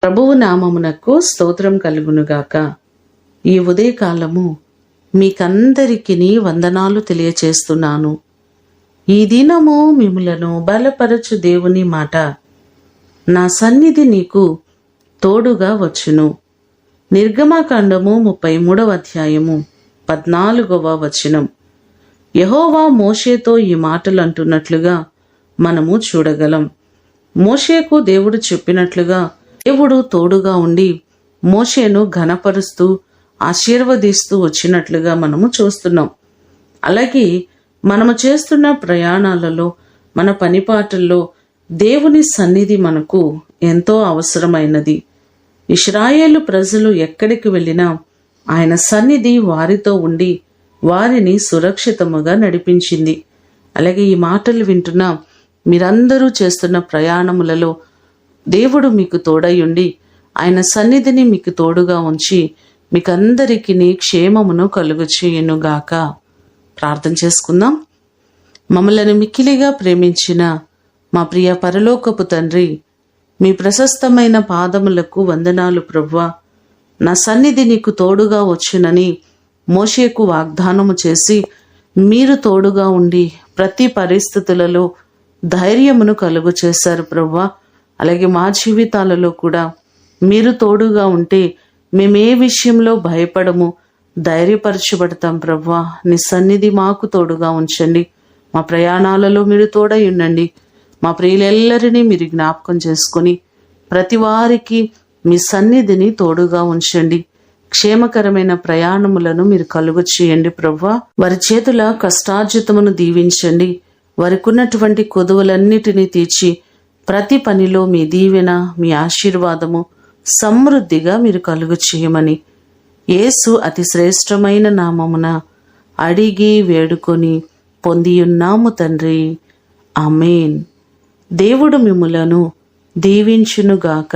ప్రభువు నామమునకు స్తోత్రం కలుగునుగాక. ఈ ఉదయకాలము మీకందరికీ వందనాలు తెలియచేస్తున్నాను. ఈ దినము మిమ్ములను బలపరచు దేవుని మాట, నా సన్నిధి నీకు తోడుగా వచ్చును. నిర్గమకాండము 33వ అధ్యాయము 14వ వచనం. యెహోవా మోషేతో ఈ మాటలు అంటున్నట్లుగా మనము చూడగలం. మోషేకు దేవుడు చెప్పినట్లుగా దేవుడు తోడుగా ఉండి మోషేను ఘనపరుస్తూ ఆశీర్వదిస్తూ వచ్చినట్లుగా మనము చూస్తున్నాం. అలాగే మనము చేస్తున్న ప్రయాణాలలో, మన పనిపాటల్లో దేవుని సన్నిధి మనకు ఎంతో అవసరమైనది. ఇశ్రాయేలు ప్రజలు ఎక్కడికి వెళ్ళినా ఆయన సన్నిధి వారితో ఉండి వారిని సురక్షితముగా నడిపించింది. అలాగే ఈ మాటలు వింటున్న మీరందరూ చేస్తున్న ప్రయాణములలో దేవుడు మీకు తోడయుండి ఆయన సన్నిధిని మీకు తోడుగా ఉంచి మీకందరికీ క్షేమమును కలుగు చేయునుగాక. ప్రార్థన చేసుకుందాం. మమ్మలను మిక్కిలిగా ప్రేమించిన మా ప్రియ పరలోకపు తండ్రి, మీ ప్రశస్తమైన పాదములకు వందనాలు ప్రభువా. నా సన్నిధి నీకు తోడుగా వచ్చునని మోషేకు వాగ్దానము చేసి మీరు తోడుగా ఉండి ప్రతి పరిస్థితులలో ధైర్యమును కలుగు చేశారు ప్రభువా. అలాగే మా జీవితాలలో కూడా మీరు తోడుగా ఉంటే మేము ఏ విషయంలో భయపడము, ధైర్యపరచబడతాం ప్రభువా. నీ సన్నిధి మాకు తోడుగా ఉంచండి. మా ప్రయాణాలలో మీరు తోడై ఉండండి. మా ప్రియులెల్లరినీ మీరు జ్ఞాపకం చేసుకొని ప్రతి వారికి మీ సన్నిధిని తోడుగా ఉంచండి. క్షేమకరమైన ప్రయాణములను మీరు కలుగు చేయండి ప్రభువా. వారి చేతుల కష్టార్జితమును దీవించండి. వారికి ఉన్నటువంటి కొదువులన్నిటినీ తీర్చి ప్రతి పనిలో మీ దీవెన, మీ ఆశీర్వాదము సమృద్ధిగా మీరు కలుగు చేయమని యేసు అతి శ్రేష్టమైన నామమున అడిగి వేడుకొని పొందియున్నాము తండ్రి. ఆమేన్. దేవుడు మిమ్ములను దీవించునుగాక.